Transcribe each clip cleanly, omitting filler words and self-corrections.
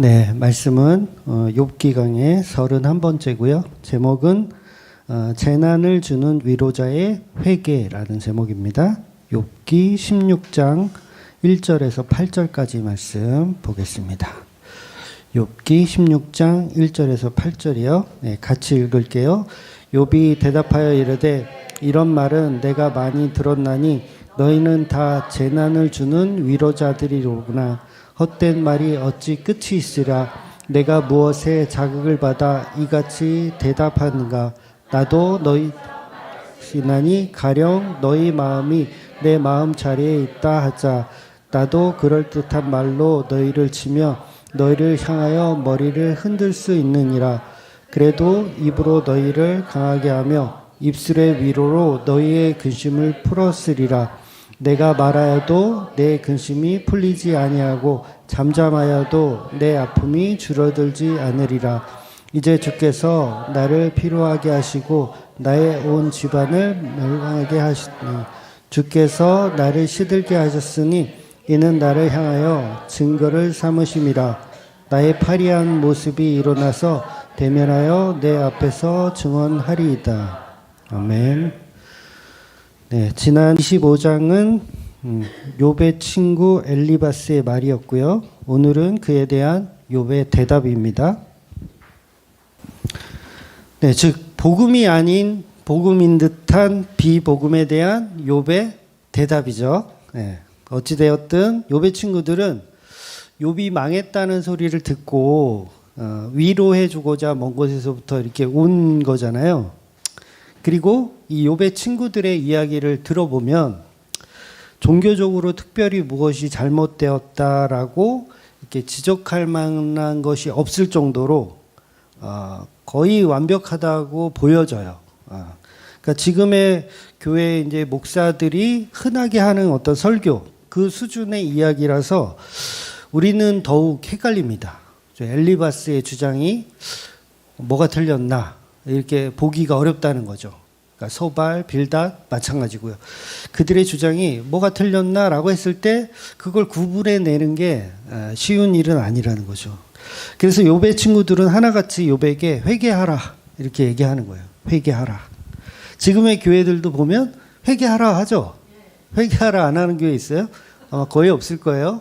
네, 말씀은 욥기 강의 31번째고요. 제목은 재난을 주는 위로자의 회개라는 제목입니다. 욥기 16장 1절에서 8절까지 말씀 보겠습니다. 욥기 16장 1절에서 8절이요. 네, 같이 읽을게요. 욥이 대답하여 이르되 이런 말은 내가 많이 들었나니 너희는 다 재난을 주는 위로자들이로구나. 헛된 말이 어찌 끝이 있으랴. 내가 무엇에 자극을 받아 이같이 대답하는가. 나도 너희 시나니 가령 너희 마음이 내 마음 자리에 있다 하자. 나도 그럴듯한 말로 너희를 치며 너희를 향하여 머리를 흔들 수 있느니라. 그래도 입으로 너희를 강하게 하며 입술의 위로로 너희의 근심을 풀었으리라. 내가 말하여도 내 근심이 풀리지 아니하고 잠잠하여도 내 아픔이 줄어들지 않으리라. 이제 주께서 나를 피로하게 하시고 나의 온 집안을 멸망하게 하시니 주께서 나를 시들게 하셨으니 이는 나를 향하여 증거를 삼으심이라. 나의 파리한 모습이 일어나서 대면하여 내 앞에서 증언하리이다. 아멘. 네, 지난 25장은 욥의 친구 엘리바스의 말이었고요. 오늘은 그에 대한 욥의 대답입니다. 네, 즉 복음이 아닌 복음인 듯한 비복음에 대한 욥의 대답이죠. 네, 어찌 되었든 욥의 친구들은 욥이 망했다는 소리를 듣고 위로해 주고자 먼 곳에서부터 이렇게 온 거잖아요. 그리고 이 욥의 친구들의 이야기를 들어보면 종교적으로 특별히 무엇이 잘못되었다라고 이렇게 지적할 만한 것이 없을 정도로 거의 완벽하다고 보여져요. 그러니까 지금의 교회 이제 목사들이 흔하게 하는 어떤 설교 그 수준의 이야기라서 우리는 더욱 헷갈립니다. 엘리바스의 주장이 뭐가 틀렸나? 이렇게 보기가 어렵다는 거죠. 그러니까 소발, 빌닷 마찬가지고요. 그들의 주장이 뭐가 틀렸나라고 했을 때 그걸 구분해내는 게 쉬운 일은 아니라는 거죠. 그래서 욥의 친구들은 하나같이 욥에게 회개하라 이렇게 얘기하는 거예요. 회개하라. 지금의 교회들도 보면 회개하라 하죠. 회개하라 안 하는 교회 있어요? 아마 거의 없을 거예요.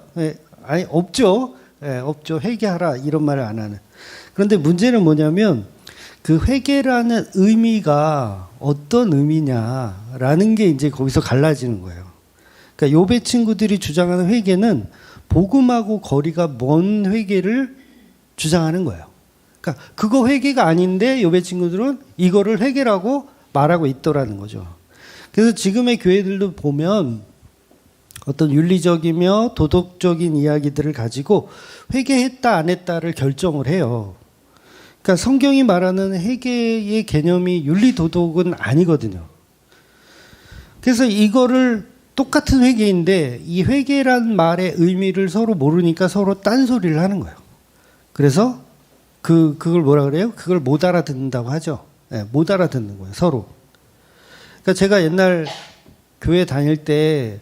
아니 없죠. 없죠. 회개하라 이런 말을 안 하는. 그런데 문제는 뭐냐면 그 회개라는 의미가 어떤 의미냐라는 게 이제 거기서 갈라지는 거예요. 그러니까 욥의 친구들이 주장하는 회개는 복음하고 거리가 먼 회개를 주장하는 거예요. 그러니까 그거 회개가 아닌데 욥의 친구들은 이거를 회개라고 말하고 있더라는 거죠. 그래서 지금의 교회들도 보면 어떤 윤리적이며 도덕적인 이야기들을 가지고 회개했다 안 했다를 결정을 해요. 그러니까 성경이 말하는 회개의 개념이 윤리도덕은 아니거든요. 그래서 이거를 똑같은 회개인데 이 회개란 말의 의미를 서로 모르니까 서로 딴소리를 하는 거예요. 그래서 그걸 뭐라 그래요? 그걸 못 알아듣는다고 하죠. 네, 못 알아듣는 거예요, 서로. 그러니까 제가 옛날 교회 다닐 때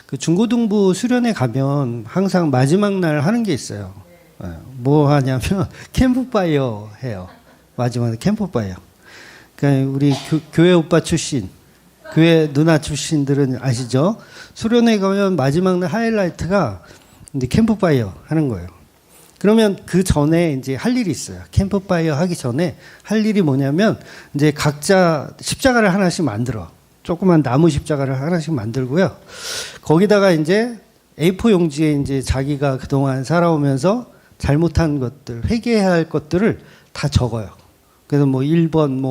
그 중고등부 수련회 가면 항상 마지막 날 하는 게 있어요. 뭐 하냐면 캠프파이어 해요. 마지막에 캠프파이어. 그러니까 우리 교회 오빠 출신, 교회 누나 출신들은 아시죠? 수련회 가면 마지막 날 하이라이트가 이제 캠프파이어 하는 거예요. 그러면 그 전에 이제 할 일이 있어요. 캠프파이어 하기 전에 할 일이 뭐냐면 이제 각자 십자가를 하나씩 만들어. 조그만 나무 십자가를 하나씩 만들고요. 거기다가 이제 A4 용지에 이제 자기가 그동안 살아오면서 잘못한 것들, 회개해야 할 것들을 다 적어요. 그래서 뭐 1번,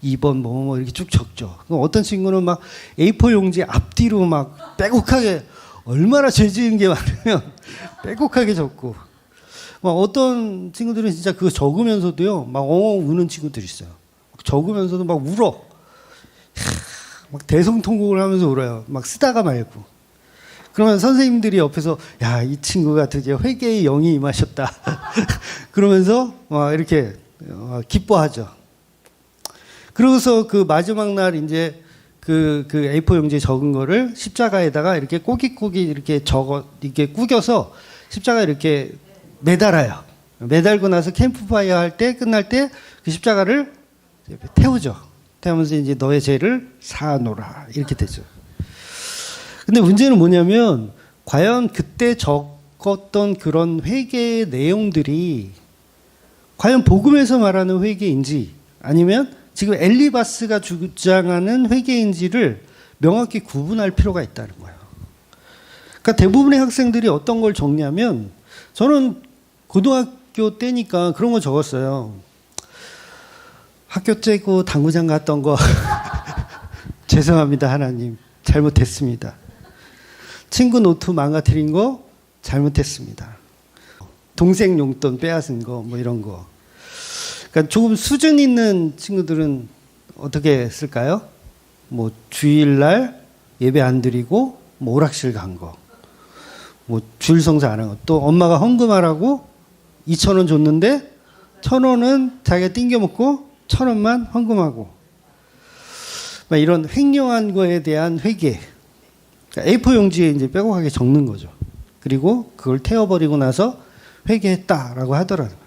2번, 이렇게 쭉 적죠. 어떤 친구는 막 A4 용지 앞뒤로 막 빼곡하게 얼마나 죄 지은 게 많으면 빼곡하게 적고. 막 어떤 친구들은 진짜 그거 적으면서도요, 막 우는 친구들이 있어요. 적으면서도 막 울어. 막 대성통곡을 하면서 울어요. 막 쓰다가 말고. 그러면 선생님들이 옆에서 야, 이 친구가 드디어 회개의 영이 임하셨다. 그러면서 막 이렇게 기뻐하죠. 그러고서 그 마지막 날 이제 그 A4 용지에 적은 거를 십자가에다가 이렇게 꼬깃꼬깃 이렇게 이렇게 꾸겨서 십자가에 이렇게 매달아요. 매달고 나서 캠프파이어 할 때 끝날 때 그 십자가를 태우죠. 태우면서 이제 너의 죄를 사하노라 이렇게 되죠. 근데 문제는 뭐냐면 과연 그때 적었던 그런 회개의 내용들이 과연 복음에서 말하는 회개인지 아니면 지금 엘리바스가 주장하는 회개인지를 명확히 구분할 필요가 있다는 거예요. 그러니까 대부분의 학생들이 어떤 걸 적냐면 저는 고등학교 때니까 그런 거 적었어요. 학교 째고 당구장 갔던 거 죄송합니다 하나님 잘못했습니다. 친구 노트 망가뜨린 거 잘못했습니다. 동생 용돈 빼앗은 거 뭐 이런 거. 그러니까 조금 수준 있는 친구들은 어떻게 쓸까요? 뭐 주일날 예배 안 드리고 뭐 오락실 간 거. 뭐 주일 성사 안 한 거. 또 엄마가 헌금하라고 2,000원 줬는데 1,000원은 자기가 띵겨 먹고 1,000원만 헌금하고. 막 이런 횡령한 거에 대한 회개. 그러니까 A4 용지에 이제 빼곡하게 적는 거죠. 그리고 그걸 태워버리고 나서 회개했다라고 하더라고요.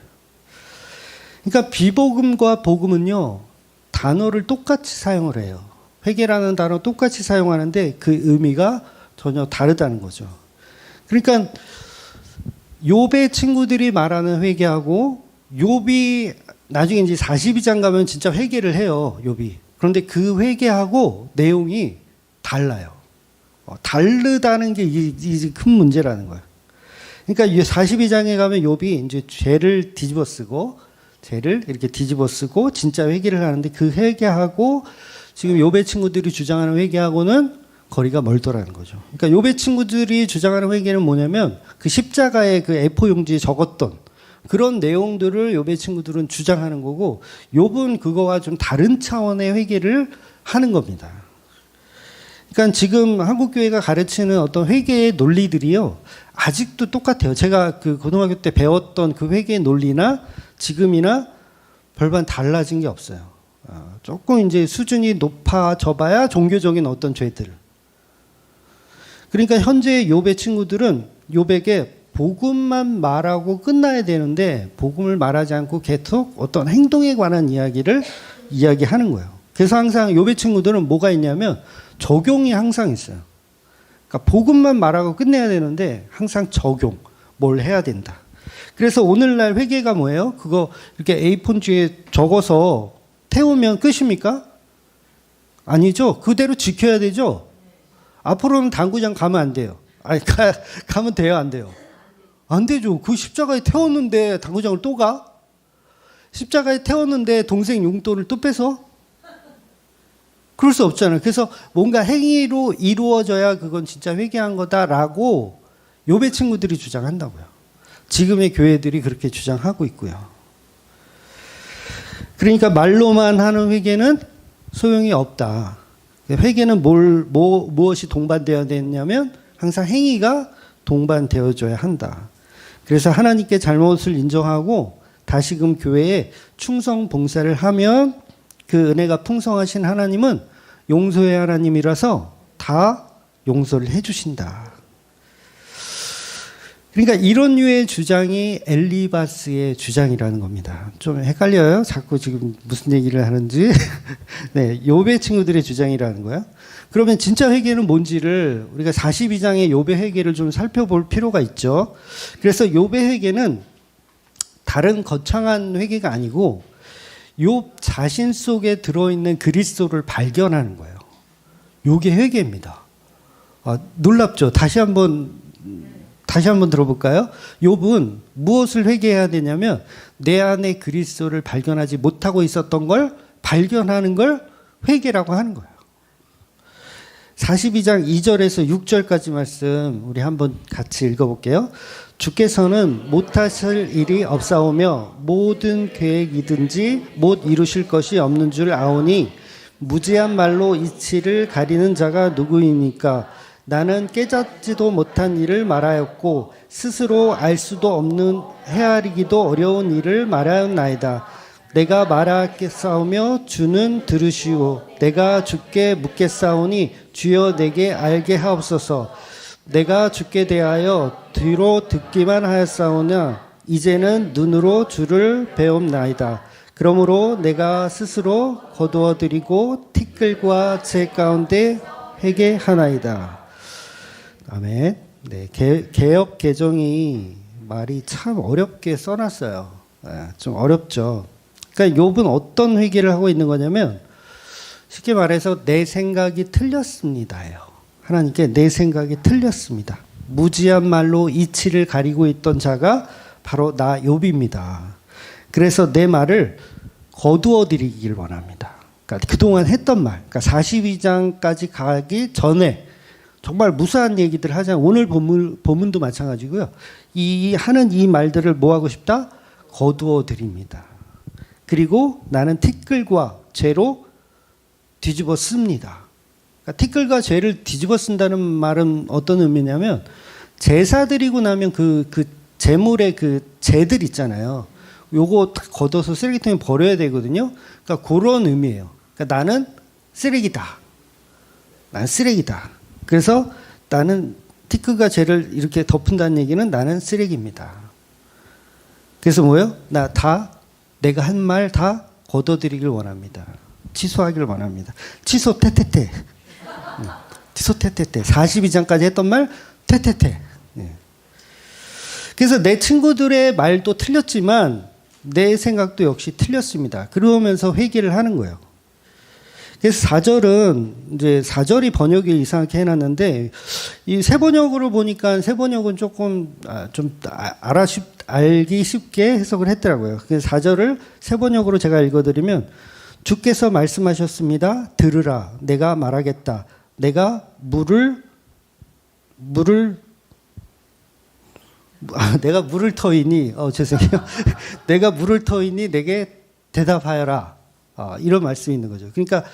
그러니까 비복음과 복음은요, 단어를 똑같이 사용을 해요. 회개라는 단어 똑같이 사용하는데 그 의미가 전혀 다르다는 거죠. 그러니까 욥의 친구들이 말하는 회개하고 욥이 나중에 이제 42장 가면 진짜 회개를 해요, 욥이. 그런데 그 회개하고 내용이 달라요. 다르다는 게 이제 큰 문제라는 거예요. 그러니까 42장에 가면 욥이 이제 죄를 뒤집어 쓰고 죄를 이렇게 뒤집어 쓰고 진짜 회개를 하는데 그 회개하고 지금 욥의 친구들이 주장하는 회개하고는 거리가 멀더라는 거죠. 그러니까 욥의 친구들이 주장하는 회개는 뭐냐면 그 십자가의 그 A4 용지에 적었던 그런 내용들을 욥의 친구들은 주장하는 거고 욥은 그거와 좀 다른 차원의 회개를 하는 겁니다. 그러니까 지금 한국교회가 가르치는 어떤 회개의 논리들이요, 아직도 똑같아요. 제가 그 고등학교 때 배웠던 그 회개의 논리나 지금이나 별반 달라진 게 없어요. 조금 이제 수준이 높아져 봐야 종교적인 어떤 죄들. 그러니까 현재 욥의 친구들은 욥에게 복음만 말하고 끝나야 되는데 복음을 말하지 않고 계속 어떤 행동에 관한 이야기를 이야기하는 거예요. 그래서 항상 욥의 친구들은 뭐가 있냐면 적용이 항상 있어요. 그러니까 복음만 말하고 끝내야 되는데 항상 적용, 뭘 해야 된다. 그래서 오늘날 회개가 뭐예요? 그거 이렇게 A4지에 적어서 태우면 끝입니까? 아니죠. 그대로 지켜야 되죠. 앞으로는 당구장 가면 안 돼요. 아니, 가면 돼요, 안 돼요? 안 되죠. 그 십자가에 태웠는데 당구장을 또 가? 십자가에 태웠는데 동생 용돈을 또 뺏어? 그럴 수 없잖아요. 그래서 뭔가 행위로 이루어져야 그건 진짜 회개한 거다라고 욥의 친구들이 주장한다고요. 지금의 교회들이 그렇게 주장하고 있고요. 그러니까 말로만 하는 회개는 소용이 없다. 회개는 무엇이 동반되어야 되냐면 항상 행위가 동반되어져야 한다. 그래서 하나님께 잘못을 인정하고 다시금 교회에 충성 봉사를 하면 그 은혜가 풍성하신 하나님은 용서의 하나님이라서 다 용서를 해주신다. 그러니까 이런 류의 주장이 엘리바스의 주장이라는 겁니다. 좀 헷갈려요? 자꾸 지금 무슨 얘기를 하는지. 네, 욥의 친구들의 주장이라는 거야. 그러면 진짜 회개는 뭔지를 우리가 42장의 욥의 회개를 좀 살펴볼 필요가 있죠. 그래서 욥의 회개는 다른 거창한 회개가 아니고 욥 자신 속에 들어있는 그리스도를 발견하는 거예요. 이게 회개입니다. 놀랍죠? 다시 한번 들어볼까요? 욥은 무엇을 회개해야 되냐면 내 안에 그리스도를 발견하지 못하고 있었던 걸 발견하는 걸 회개라고 하는 거예요. 42장 2절에서 6절까지 말씀 우리 한번 같이 읽어볼게요. 주께서는 못하실 일이 없사오며 모든 계획이든지 못 이루실 것이 없는 줄 아오니 무지한 말로 이치를 가리는 자가 누구이니까. 나는 깨닫지도 못한 일을 말하였고 스스로 알 수도 없는 헤아리기도 어려운 일을 말하였나이다. 내가 말하겠사오며 주는 들으시오. 내가 주께 묻겠사오니 주여 내게 알게 하옵소서. 내가 주께 대하여 뒤로 듣기만 하였사오나 이제는 눈으로 주를 배움나이다. 그러므로 내가 스스로 거두어 드리고 티끌과 제 가운데 회개하나이다. 아멘. 네, 개역 개정이 말이 참 어렵게 써놨어요. 좀 어렵죠. 그러니까 욥은 어떤 회개를 하고 있는 거냐면 쉽게 말해서 내 생각이 틀렸습니다예요. 하나님께 내 생각이 틀렸습니다. 무지한 말로 이치를 가리고 있던 자가 바로 나 욥입니다. 그래서 내 말을 거두어 드리길 원합니다. 그러니까 그동안 했던 말, 그러니까 42장까지 가기 전에 정말 무수한 얘기들 하자. 오늘 본문도 마찬가지고요. 하는 이 말들을 뭐 하고 싶다? 거두어 드립니다. 그리고 나는 티끌과 죄로 뒤집어 씁니다. 그러니까 티끌과 죄를 뒤집어 쓴다는 말은 어떤 의미냐면 제사 드리고 나면 그 제물의 그 재들 있잖아요. 요거 걷어서 쓰레기통에 버려야 되거든요. 그러니까 그런 의미예요. 그러니까 나는 쓰레기다. 난 쓰레기다. 그래서 나는 티끌과 죄를 이렇게 덮은다는 얘기는 나는 쓰레기입니다. 그래서 뭐예요? 내가 한 말 다 걷어들이길 원합니다. 취소하기를 원합니다. 취소 테테테. 취소 테테테. 42장까지 했던 말 테테테. 그래서 내 친구들의 말도 틀렸지만 내 생각도 역시 틀렸습니다. 그러면서 회개를 하는 거예요. 그래서 4절은 이제 4절이 번역이 이상하게 해놨는데 이 새 번역으로 보니까 새 번역은 조금 알기 쉽게 해석을 했더라고요. 그래서 4절을 새 번역으로 제가 읽어드리면 주께서 말씀하셨습니다. 들으라. 내가 말하겠다. 내가 내가 물을 터이니 죄송해요. 내가 물을 터이니 내게 대답하여라. 이런 말씀이 있는 거죠. 그러니까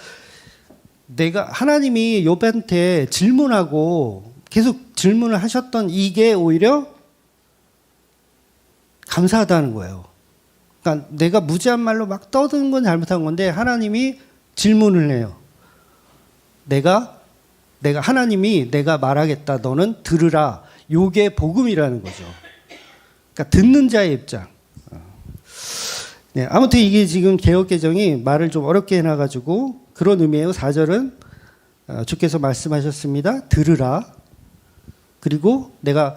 하나님이 욥한테 질문하고 계속 질문을 하셨던 이게 오히려 감사하다는 거예요. 그러니까 내가 무지한 말로 막 떠드는 건 잘못한 건데 하나님이 질문을 해요. 하나님이 내가 말하겠다. 너는 들으라. 요게 복음이라는 거죠. 그러니까 듣는 자의 입장. 네, 아무튼 이게 지금 개역개정이 말을 좀 어렵게 해놔가지고 그런 의미예요. 4절은 주께서 말씀하셨습니다. 들으라. 그리고 내가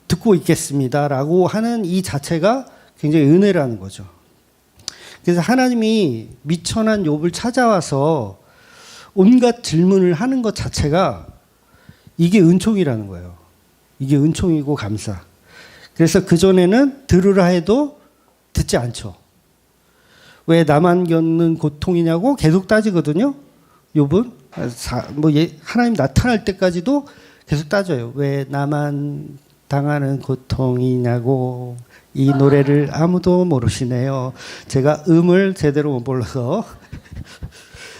듣고 있겠습니다라고 하는 이 자체가 굉장히 은혜라는 거죠. 그래서 하나님이 미천한 욥을 찾아와서 온갖 질문을 하는 것 자체가 이게 은총이라는 거예요. 이게 은총이고 감사. 그래서 그전에는 들으라 해도 듣지 않죠. 왜 나만 겪는 고통이냐고 계속 따지거든요. 욥은 하나님 나타날 때까지도 계속 따져요. 왜 나만 당하는 고통이냐고. 이 노래를 아무도 모르시네요. 제가 음을 제대로 못 불러서.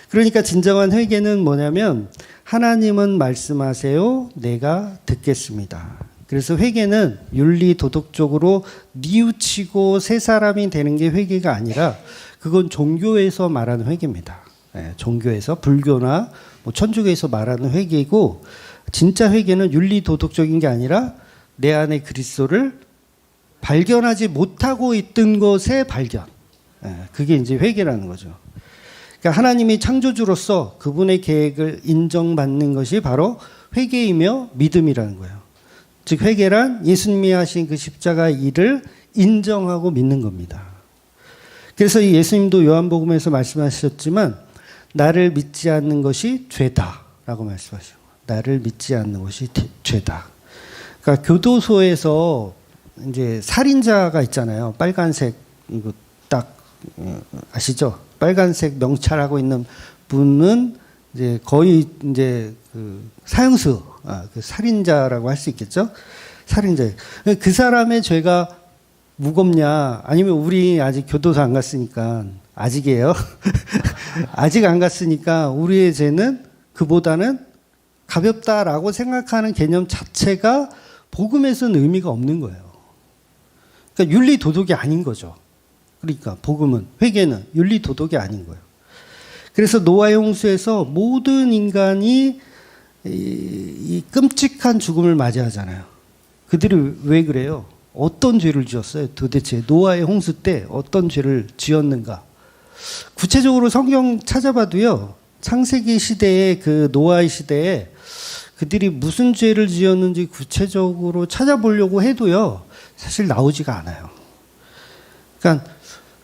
그러니까 진정한 회개는 뭐냐면 하나님은 말씀하세요. 내가 듣겠습니다. 그래서 회개는 윤리 도덕적으로 뉘우치고 새 사람이 되는 게 회개가 아니라 그건 종교에서 말하는 회개입니다. 네, 종교에서 불교나 천주교에서 말하는 회개이고 진짜 회개는 윤리 도덕적인 게 아니라 내 안에 그리스도를 발견하지 못하고 있던 것의 발견. 네, 그게 이제 회개라는 거죠. 그러니까 하나님이 창조주로서 그분의 계획을 인정받는 것이 바로 회개이며 믿음이라는 거예요. 즉 회개란 예수님이 하신 그 십자가 일을 인정하고 믿는 겁니다. 그래서 이 예수님도 요한복음에서 말씀하셨지만 나를 믿지 않는 것이 죄다라고 말씀하시고 나를 믿지 않는 것이 죄다. 그러니까 교도소에서 이제 살인자가 있잖아요. 빨간색 이거 딱 아시죠? 빨간색 명찰하고 있는 분은 이제 거의 이제 그 사형수, 그 살인자라고 할 수 있겠죠? 살인자. 그 사람의 죄가 무겁냐? 아니면 우리 아직 교도소 안 갔으니까 아직이에요. 아직 안 갔으니까 우리의 죄는 그보다는 가볍다라고 생각하는 개념 자체가 복음에서는 의미가 없는 거예요. 그러니까 윤리 도덕이 아닌 거죠. 그러니까 복음은 회개는 윤리 도덕이 아닌 거예요. 그래서 노아의 홍수에서 모든 인간이 이 끔찍한 죽음을 맞이하잖아요. 그들이 왜 그래요? 어떤 죄를 지었어요? 도대체 노아의 홍수 때 어떤 죄를 지었는가? 구체적으로 성경 찾아봐도요. 창세기 시대에 그 노아의 시대에 그들이 무슨 죄를 지었는지 구체적으로 찾아보려고 해도요. 사실 나오지가 않아요. 그러니까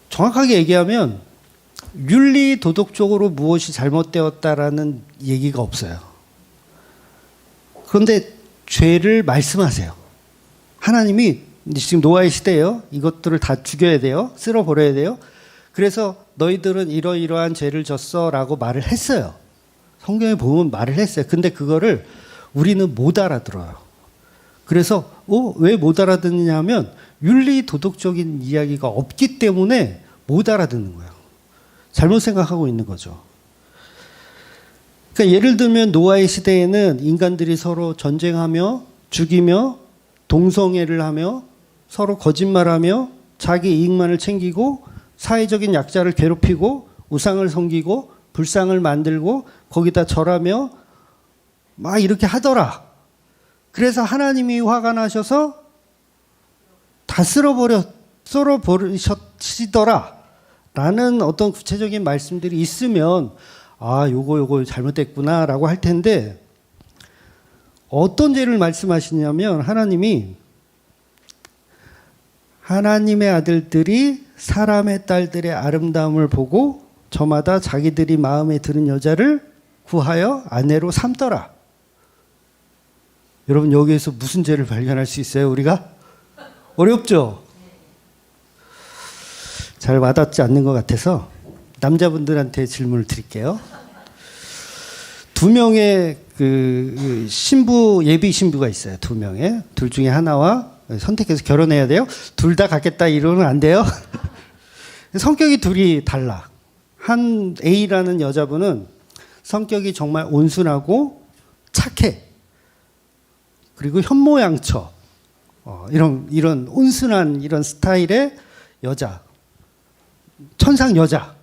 정확하게 얘기하면 윤리 도덕적으로 무엇이 잘못되었다라는 얘기가 없어요. 그런데 죄를 말씀하세요. 하나님이 지금 노아의 시대예요. 이것들을 다 죽여야 돼요. 쓸어버려야 돼요. 그래서 너희들은 이러이러한 죄를 졌어라고 말을 했어요. 성경에 보면 말을 했어요. 근데 그거를 우리는 못 알아들어요. 그래서 왜 못 알아듣느냐 하면 윤리 도덕적인 이야기가 없기 때문에 못 알아듣는 거예요. 잘못 생각하고 있는 거죠. 그러니까 예를 들면 노아의 시대에는 인간들이 서로 전쟁하며 죽이며 동성애를 하며 서로 거짓말하며 자기 이익만을 챙기고 사회적인 약자를 괴롭히고 우상을 섬기고 불상을 만들고 거기다 절하며 막 이렇게 하더라. 그래서 하나님이 화가 나셔서 다 썰어버리시더라. 라는 어떤 구체적인 말씀들이 있으면 요거 잘못됐구나 라고 할 텐데 어떤 죄를 말씀하시냐면 하나님의 아들들이 사람의 딸들의 아름다움을 보고 저마다 자기들이 마음에 드는 여자를 구하여 아내로 삼더라. 여러분 여기에서 무슨 죄를 발견할 수 있어요? 우리가? 어렵죠? 잘 와닿지 않는 것 같아서 남자분들한테 질문을 드릴게요. 2명의 그 신부, 예비 신부가 있어요. 2명의. 둘 중에 하나와 선택해서 결혼해야 돼요. 둘 다 갖겠다 이러면 안 돼요. 성격이 둘이 달라. 한 A라는 여자분은 성격이 정말 온순하고 착해. 그리고 현모양처. 이런 온순한 이런 스타일의 여자. 천상 여자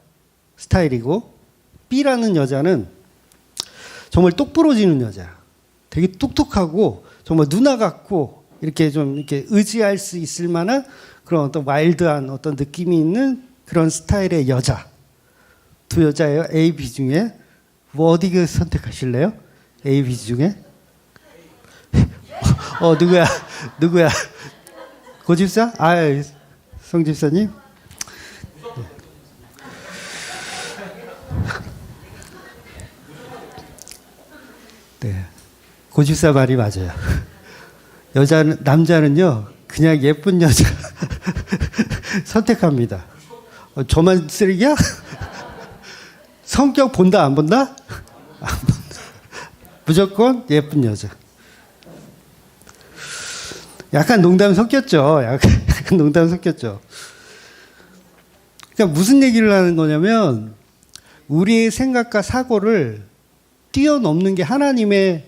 스타일이고 B라는 여자는 정말 똑부러지는 여자야. 되게 똑똑하고 정말 누나 같고 이렇게 좀 이렇게 의지할 수 있을 만한 그런 어떤 와일드한 어떤 느낌이 있는 그런 스타일의 여자. 두 여자예요. A, B 중에 뭐 어디 선택하실래요? A, B 중에? 누구야? 고집사? 성 집사님? 네, 고집사 말이 맞아요. 남자는요, 그냥 예쁜 여자 선택합니다. 저만 쓰레기야? 성격 본다, 안 본다? 안 본다. 무조건 예쁜 여자. 약간 농담 섞였죠. 약간 농담 섞였죠. 그러니까 무슨 얘기를 하는 거냐면, 우리의 생각과 사고를 뛰어넘는 게 하나님의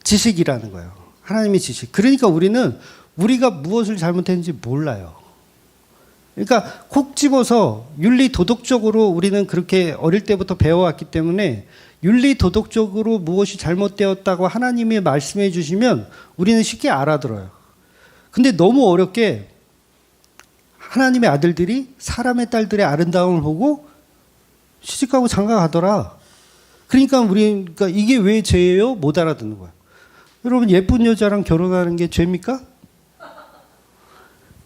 지식이라는 거예요. 하나님의 지식. 그러니까 우리가 무엇을 잘못했는지 몰라요. 그러니까 콕 집어서 윤리 도덕적으로 우리는 그렇게 어릴 때부터 배워왔기 때문에 윤리 도덕적으로 무엇이 잘못되었다고 하나님이 말씀해 주시면 우리는 쉽게 알아들어요. 근데 너무 어렵게 하나님의 아들들이 사람의 딸들의 아름다움을 보고 시집가고 장가가더라. 그러니까 이게 왜 죄예요? 못 알아듣는 거예요. 여러분 예쁜 여자랑 결혼하는 게 죄입니까?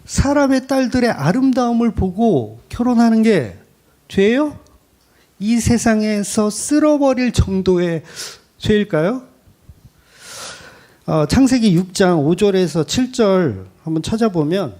사람의 딸들의 아름다움을 보고 결혼하는 게 죄예요? 이 세상에서 쓸어버릴 정도의 죄일까요? 창세기 6장 5절에서 7절 한번 찾아보면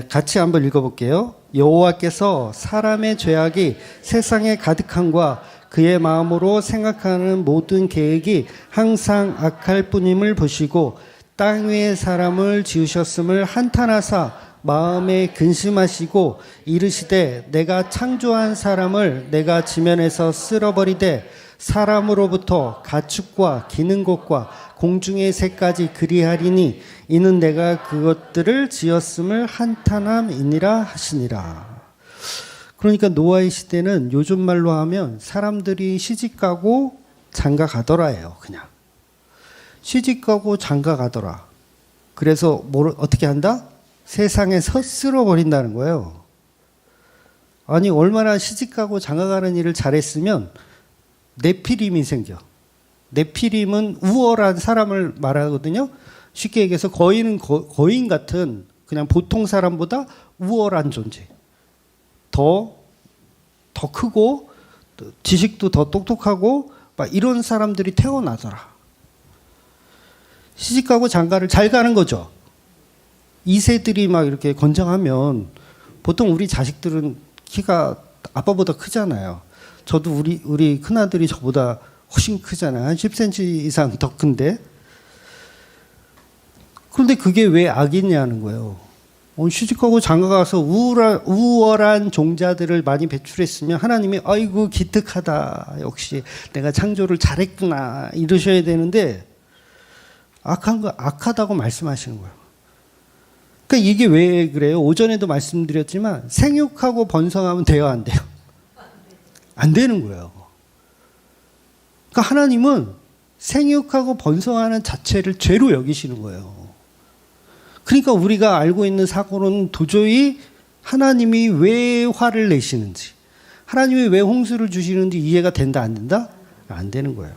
같이 한번 읽어볼게요. 여호와께서 사람의 죄악이 세상에 가득함과 그의 마음으로 생각하는 모든 계획이 항상 악할 뿐임을 보시고 땅 위에 사람을 지으셨음을 한탄하사 마음에 근심하시고 이르시되 내가 창조한 사람을 내가 지면에서 쓸어버리되 사람으로부터 가축과 기는 것과 공중의 새까지 그리하리니 이는 내가 그것들을 지었음을 한탄함이니라 하시니라. 그러니까 노아의 시대는 요즘 말로 하면 사람들이 시집가고 장가가더라예요. 그냥 시집가고 장가가더라. 그래서 뭘 어떻게 한다? 세상에서 쓸어버린다는 거예요. 아니 얼마나 시집가고 장가가는 일을 잘했으면 네피림이 생겨. 네피림은 우월한 사람을 말하거든요. 쉽게 얘기해서 거인은 거인 같은 그냥 보통 사람보다 우월한 존재. 더 크고 지식도 더 똑똑하고 막 이런 사람들이 태어나더라. 시집가고 장가를 잘 가는 거죠. 2세들이 막 이렇게 건장하면 보통 우리 자식들은 키가 아빠보다 크잖아요. 저도 우리 큰아들이 저보다 훨씬 크잖아요. 한 10cm 이상 더 큰데. 그런데 그게 왜 악이냐는 거예요. 시집가고 장가가서 우월한 종자들을 많이 배출했으면 하나님이 아이고 기특하다. 역시 내가 창조를 잘했구나. 이러셔야 되는데 악하다고 말씀하시는 거예요. 그러니까 이게 왜 그래요? 오전에도 말씀드렸지만 생육하고 번성하면 돼요, 안 돼요? 안 되는 거예요. 그러니까 하나님은 생육하고 번성하는 자체를 죄로 여기시는 거예요. 그러니까 우리가 알고 있는 사고는 도저히 하나님이 왜 화를 내시는지, 하나님이 왜 홍수를 주시는지 이해가 된다, 안 된다? 안 되는 거예요.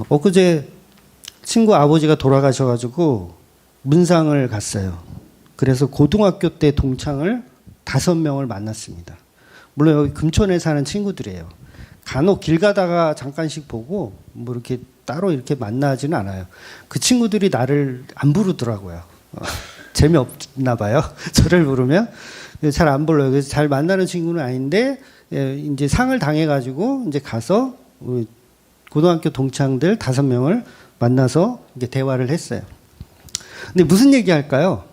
엊그제 친구 아버지가 돌아가셔가지고 문상을 갔어요. 그래서 고등학교 때 동창을 5명을 만났습니다. 물론 여기 금천에 사는 친구들이에요. 간혹 길 가다가 잠깐씩 보고 뭐 이렇게 따로 이렇게 만나지는 않아요. 그 친구들이 나를 안 부르더라고요. 재미없나 봐요. 저를 부르면 잘 안 불러요. 그래서 잘 만나는 친구는 아닌데 이제 상을 당해가지고 이제 가서 우리 고등학교 동창들 5명을 만나서 이제 대화를 했어요. 근데 무슨 얘기 할까요?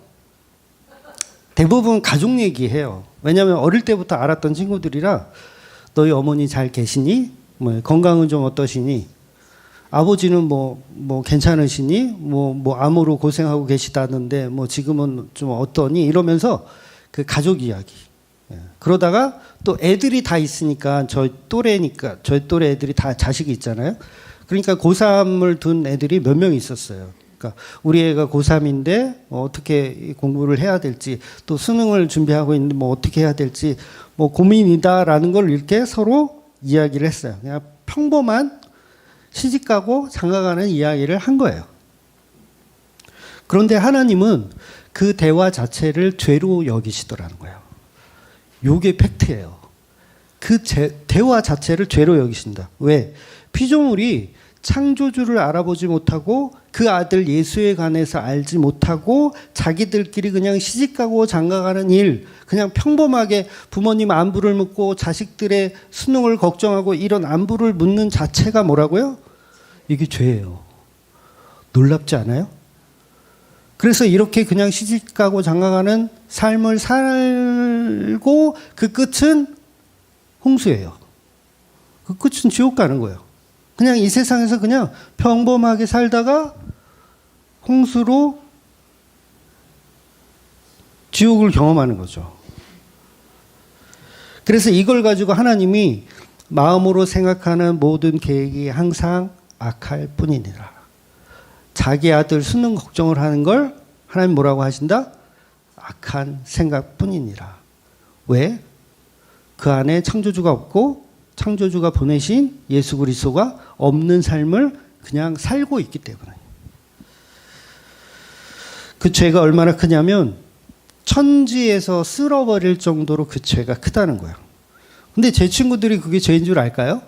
대부분 가족 얘기해요. 왜냐하면 어릴 때부터 알았던 친구들이라 너희 어머니 잘 계시니? 뭐 건강은 좀 어떠시니? 아버지는 뭐 괜찮으시니? 뭐 암으로 고생하고 계시다는데 뭐 지금은 좀 어떠니? 이러면서 그 가족 이야기. 그러다가 또 애들이 다 있으니까 저희 또래 애들이 다 자식이 있잖아요. 그러니까 고3을 둔 애들이 몇 명 있었어요. 그러니까 우리 애가 고3인데 어떻게 공부를 해야 될지, 또 수능을 준비하고 있는데 뭐 어떻게 해야 될지 뭐 고민이다라는 걸 이렇게 서로 이야기를 했어요. 그냥 평범한 시집가고 장가가는 이야기를 한 거예요. 그런데 하나님은 그 대화 자체를 죄로 여기시더라는 거예요. 요게 팩트예요. 그 대화 자체를 죄로 여기신다. 왜? 피조물이 창조주를 알아보지 못하고 그 아들 예수에 관해서 알지 못하고 자기들끼리 그냥 시집가고 장가가는 일, 그냥 평범하게 부모님 안부를 묻고 자식들의 수능을 걱정하고 이런 안부를 묻는 자체가 뭐라고요? 이게 죄예요. 놀랍지 않아요? 그래서 이렇게 그냥 시집가고 장가가는 삶을 살고 그 끝은 홍수예요. 그 끝은 지옥 가는 거예요. 그냥 이 세상에서 그냥 평범하게 살다가 홍수로 지옥을 경험하는 거죠. 그래서 이걸 가지고 하나님이 마음으로 생각하는 모든 계획이 항상 악할 뿐이니라. 자기 아들 수능 걱정을 하는 걸 하나님 뭐라고 하신다? 악한 생각뿐이니라. 왜? 그 안에 창조주가 없고 창조주가 보내신 예수 그리스도가 없는 삶을 그냥 살고 있기 때문에. 그 죄가 얼마나 크냐면 천지에서 쓸어버릴 정도로 그 죄가 크다는 거예요. 근데 제 친구들이 그게 죄인 줄 알까요?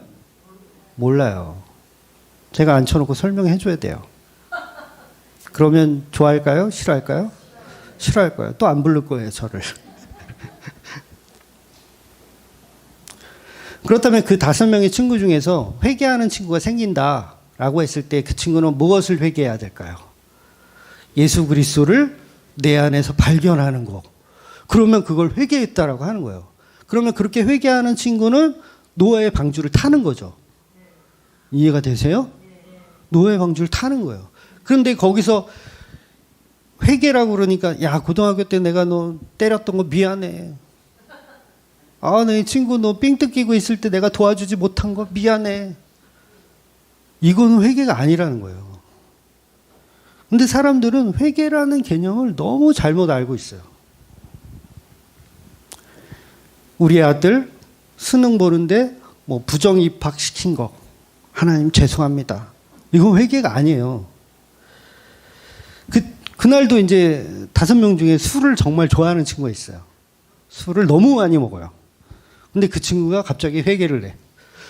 몰라요. 제가 앉혀놓고 설명해 줘야 돼요. 그러면 좋아할까요? 싫어할까요? 싫어할 거예요. 또 안 부를 거예요, 저를. 그렇다면 그 5명의 친구 중에서 회개하는 친구가 생긴다라고 했을 때 그 친구는 무엇을 회개해야 될까요? 예수 그리스도를 내 안에서 발견하는 거. 그러면 그걸 회개했다라고 하는 거예요. 그러면 그렇게 회개하는 친구는 노아의 방주를 타는 거죠. 이해가 되세요? 노아의 방주를 타는 거예요. 그런데 거기서 회개라고 그러니까 야 고등학교 때 내가 너 때렸던 거 미안해. 아, 내 친구 너 삥 뜯기고 있을 때 내가 도와주지 못한 거 미안해. 이거는 회개가 아니라는 거예요. 근데 사람들은 회개라는 개념을 너무 잘못 알고 있어요. 우리 아들 수능 보는데 뭐 부정 입학시킨 거, 하나님 죄송합니다. 이건 회개가 아니에요. 그날도 이제 5명 중에 술을 정말 좋아하는 친구가 있어요. 술을 너무 많이 먹어요. 근데 그 친구가 갑자기 회개를 해.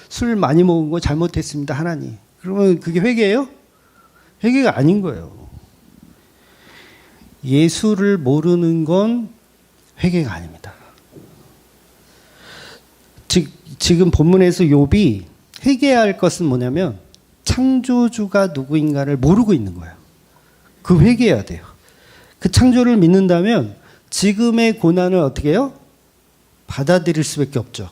술 많이 먹은 거 잘못했습니다, 하나님. 그러면 그게 회개예요? 회개가 아닌 거예요. 예수를 모르는 건 회개가 아닙니다. 지금 본문에서 욥이 회개해야 할 것은 뭐냐면 창조주가 누구인가를 모르고 있는 거예요. 그 회개해야 돼요. 그 창조를 믿는다면 지금의 고난을 어떻게 해요? 받아들일 수밖에 없죠.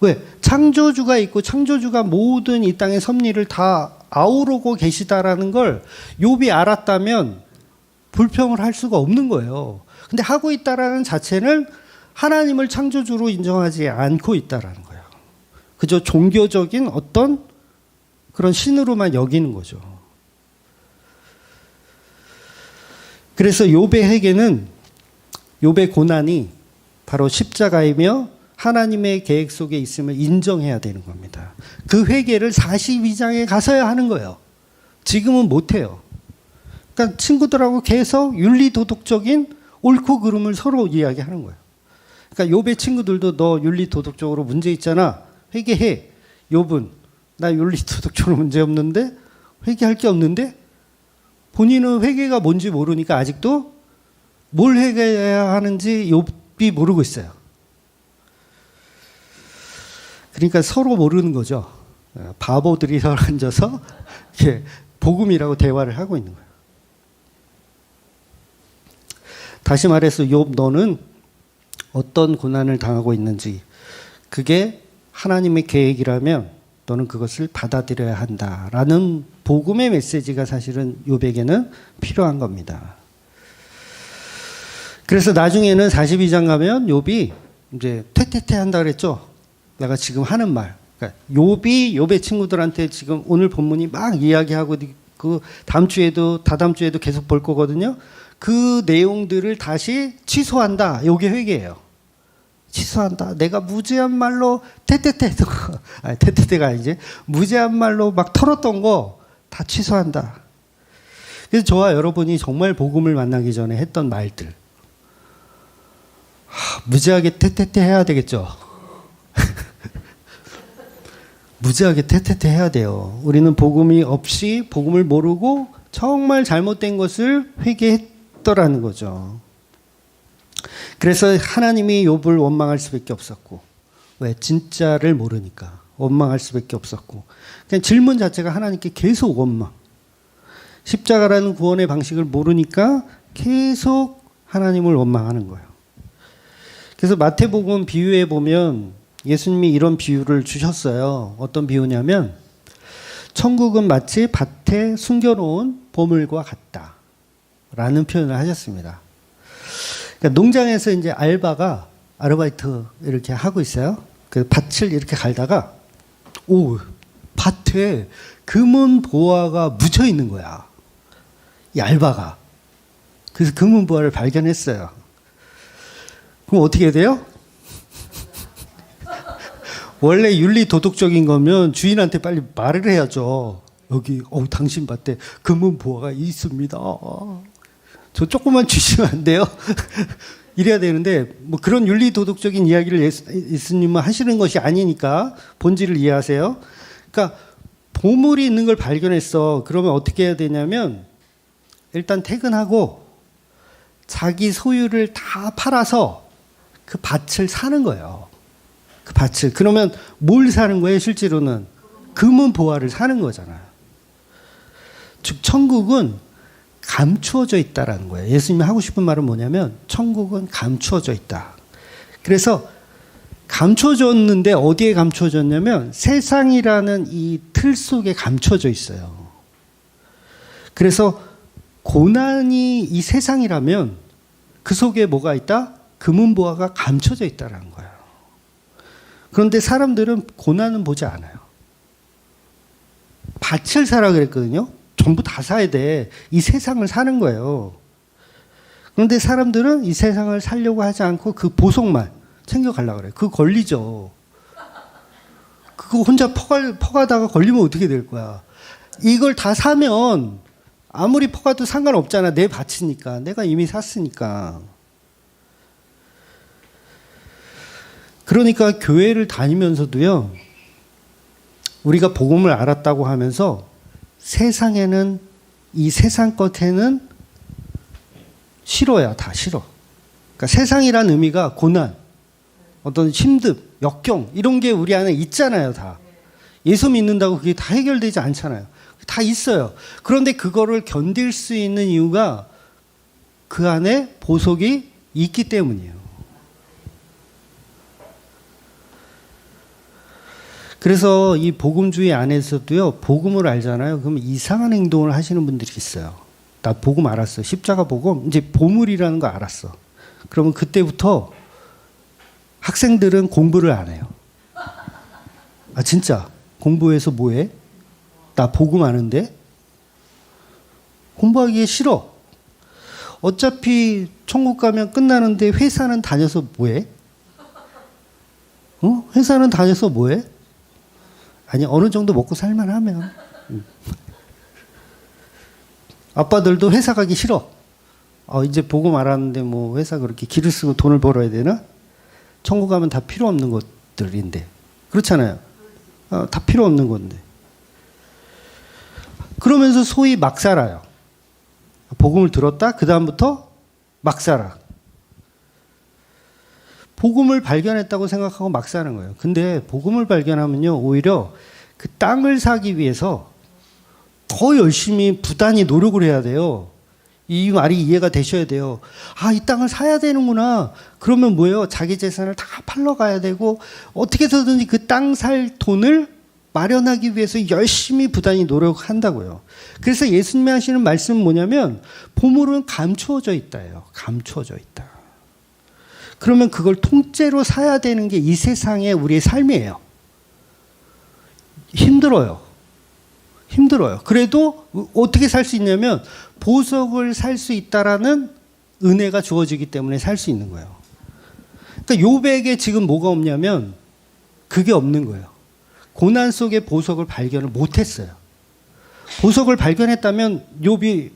왜? 창조주가 있고 창조주가 모든 이 땅의 섭리를 다 아우르고 계시다라는 걸 욥이 알았다면 불평을 할 수가 없는 거예요. 근데 하고 있다라는 자체는 하나님을 창조주로 인정하지 않고 있다라는 거예요. 그저 종교적인 어떤 그런 신으로만 여기는 거죠. 그래서 욥의 회개는, 욥의 고난이 바로 십자가이며 하나님의 계획 속에 있음을 인정해야 되는 겁니다. 그 회개를 42장에 가서야 하는 거예요. 지금은 못해요. 그러니까 친구들하고 계속 윤리도덕적인 옳고 그름을 서로 이야기하는 거예요. 그러니까 욥의 친구들도 너 윤리도덕적으로 문제 있잖아. 회개해. 욥은 나 윤리도덕적으로 문제 없는데, 회개할 게 없는데, 본인은 회개가 뭔지 모르니까 아직도 뭘 회개해야 하는지 욥이 모르고 있어요. 그러니까 서로 모르는 거죠. 바보들이 서로 앉아서 이렇게 복음이라고 대화를 하고 있는 거예요. 다시 말해서 욥, 너는 어떤 고난을 당하고 있는지, 그게 하나님의 계획이라면 너는 그것을 받아들여야 한다라는 복음의 메시지가 사실은 욥에게는 필요한 겁니다. 그래서 나중에는 42장 가면 욥이 이제 퇴퇴퇴 한다 그랬죠. 내가 지금 하는 말. 그러니까 욥이 욥의 친구들한테 지금 오늘 본문이 막 이야기하고 그 다음 주에도 다다음 주에도 계속 볼 거거든요. 그 내용들을 다시 취소한다. 이게 회개예요. 취소한다. 내가 무죄한 말로 퇴퇴퇴가 아니지. 무죄한 말로 막 털었던 거 다 취소한다. 그래서 저와 여러분이 정말 복음을 만나기 전에 했던 말들. 무죄하게 퇴퇴퇴 해야 되겠죠. 무죄하게 퇴퇴퇴 해야 돼요. 우리는 복음이 없이 복음을 모르고 정말 잘못된 것을 회개했더라는 거죠. 그래서 하나님이 욥을 원망할 수밖에 없었고, 왜? 진짜를 모르니까 원망할 수밖에 없었고, 그냥 질문 자체가 하나님께 계속 원망. 십자가라는 구원의 방식을 모르니까 계속 하나님을 원망하는 거예요. 그래서 마태복음 비유에 보면 예수님이 이런 비유를 주셨어요. 어떤 비유냐면 천국은 마치 밭에 숨겨놓은 보물과 같다 라는 표현을 하셨습니다. 그러니까 농장에서 이제 알바가 아르바이트 이렇게 하고 있어요. 그 밭을 이렇게 갈다가 밭에 금은 보화가 묻혀 있는 거야. 이 알바가. 그래서 금은 보화를 발견했어요. 그럼 어떻게 돼요? 원래 윤리 도덕적인 거면 주인한테 빨리 말을 해야죠. 여기 당신 밭에 금은 보화가 있습니다. 저 조금만 주시면 안 돼요? 이래야 되는데 뭐 그런 윤리 도덕적인 이야기를 예수님은 하시는 것이 아니니까 본질을 이해하세요. 그러니까 보물이 있는 걸 발견했어. 그러면 어떻게 해야 되냐면 일단 퇴근하고 자기 소유를 다 팔아서 그 밭을 사는 거예요. 그 밭을. 그러면 뭘 사는 거예요? 실제로는 금은 보화를 사는 거잖아요. 즉 천국은 감추어져 있다라는 거예요. 예수님이 하고 싶은 말은 뭐냐면 천국은 감추어져 있다. 그래서 감춰졌는데 어디에 감춰졌냐면 세상이라는 이 틀 속에 감춰져 있어요. 그래서 고난이 이 세상이라면 그 속에 뭐가 있다? 금은 보화가 감춰져 있다는 거예요. 그런데 사람들은 고난은 보지 않아요. 밭을 사라 그랬거든요. 전부 다 사야 돼. 이 세상을 사는 거예요. 그런데 사람들은 이 세상을 살려고 하지 않고 그 보석만 챙겨가려고 그래요. 그거 걸리죠. 그거 혼자 퍼가다가 걸리면 어떻게 될 거야. 이걸 다 사면 아무리 퍼가도 상관없잖아. 내 밭이니까. 내가 이미 샀으니까. 그러니까 교회를 다니면서도요, 우리가 복음을 알았다고 하면서 세상에는, 이 세상 것에는 싫어야 다 싫어. 그러니까 세상이란 의미가 고난, 어떤 힘듦, 역경, 이런 게 우리 안에 있잖아요, 다. 예수 믿는다고 그게 다 해결되지 않잖아요. 다 있어요. 그런데 그거를 견딜 수 있는 이유가 그 안에 보석이 있기 때문이에요. 그래서 이 복음주의 안에서도요, 복음을 알잖아요. 그러면 이상한 행동을 하시는 분들이 있어요. 나 복음 알았어. 십자가 복음. 이제 보물이라는 거 알았어. 그러면 그때부터 학생들은 공부를 안 해요. 아, 진짜. 공부해서 뭐 해? 나 복음 아는데? 공부하기 싫어. 어차피 천국 가면 끝나는데 회사는 다녀서 뭐 해? 회사는 다녀서 뭐 해? 아니, 어느 정도 먹고 살만 하면. 아빠들도 회사 가기 싫어. 이제 복음 알았는데 뭐 회사 그렇게 기를 쓰고 돈을 벌어야 되나? 천국 가면 다 필요 없는 것들인데. 그렇잖아요. 다 필요 없는 건데. 그러면서 소위 막 살아요. 복음을 들었다? 그 다음부터 막 살아. 복음을 발견했다고 생각하고 막 사는 거예요. 근데 복음을 발견하면요, 오히려 그 땅을 사기 위해서 더 열심히 부단히 노력을 해야 돼요. 이 말이 이해가 되셔야 돼요. 아, 이 땅을 사야 되는구나. 그러면 뭐예요? 자기 재산을 다 팔러 가야 되고, 어떻게 해서든지 그 땅 살 돈을 마련하기 위해서 열심히 부단히 노력한다고요. 그래서 예수님이 하시는 말씀은 뭐냐면, 보물은 감추어져 있다예요. 감추어져 있다. 그러면 그걸 통째로 사야 되는 게 이 세상의 우리의 삶이에요. 힘들어요. 그래도 어떻게 살 수 있냐면 보석을 살 수 있다라는 은혜가 주어지기 때문에 살 수 있는 거예요. 그러니까 욥에게 지금 뭐가 없냐면 그게 없는 거예요. 고난 속에 보석을 발견을 못했어요. 보석을 발견했다면 욥이